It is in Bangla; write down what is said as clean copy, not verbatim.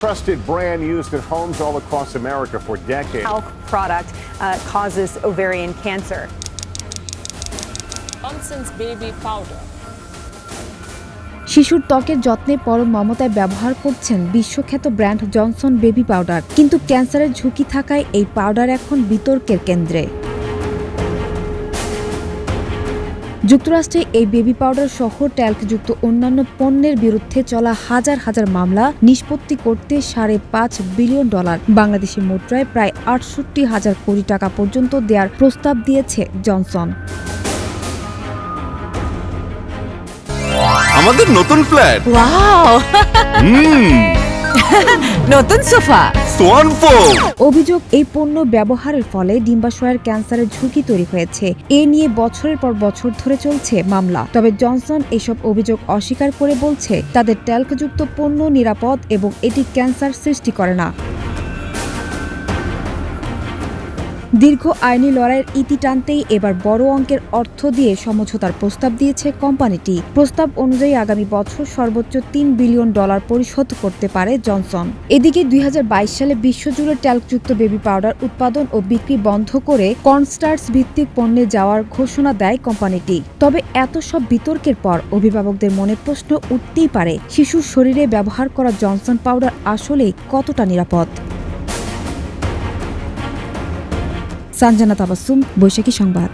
Trusted brand used in homes all across America for decades. Health product causes ovarian cancer. Johnson's baby powder. শিশুর ত্বকের যত্নে পরম মমতায় ব্যবহার করছেন বিশ্বখ্যাত ব্র্যান্ড জনসন বেবি পাউডার। কিন্তু ক্যান্সারের ঝুঁকি থাকায় এই পাউডার এখন বিতর্কের কেন্দ্রে। যুক্তরাষ্ট্রে এই বেবি পাউডার সহ ট্যাল্কযুক্ত অন্যান্য পণ্যের বিরুদ্ধে চলা হাজার হাজার মামলা নিষ্পত্তি করতে $5.5 বিলিয়ন, বাংলাদেশি মুদ্রায় প্রায় ৬৮,০০০ কোটি টাকা পর্যন্ত দেওয়ার প্রস্তাব দিয়েছে জনসন। আমাদের নতুন ফ্ল্যাট, ওয়াও, নতুন সোফা, সোয়ান ফোম। অভিযোগ, এই পণ্য ব্যবহারের ফলে ডিম্বাশয়ের ক্যান্সারের ঝুঁকি তৈরি হয়েছে। এ নিয়ে বছরের পর বছর ধরে চলছে মামলা। তবে জনসন এসব অভিযোগ অস্বীকার করে বলছে তাদের ট্যাল্কযুক্ত পণ্য নিরাপদ এবং এটি ক্যান্সার সৃষ্টি করে না। দীর্ঘ আইনি লড়াইয়ের ইতি টানতেই এবার বড় অঙ্কের অর্থ দিয়ে সমঝোতার প্রস্তাব দিয়েছে কোম্পানিটি। প্রস্তাব অনুযায়ী আগামী বছর সর্বোচ্চ $3 বিলিয়ন পরিশোধ করতে পারে জনসন। এদিকে 2022 সালে বিশ্বজুড়ে ট্যাল্কযুক্ত বেবি পাউডার উৎপাদন ও বিক্রি বন্ধ করে কর্নস্টার্চ ভিত্তিক পণ্যে যাওয়ার ঘোষণা দেয় কোম্পানিটি। তবে এত সব বিতর্কের পর অভিভাবকদের মনে প্রশ্ন উঠতেই পারে, শিশুর শরীরে ব্যবহার করা জনসন পাউডার আসলেই কতটা নিরাপদ। সানজানা তাবাসসুম, বৈশাখী সংবাদ।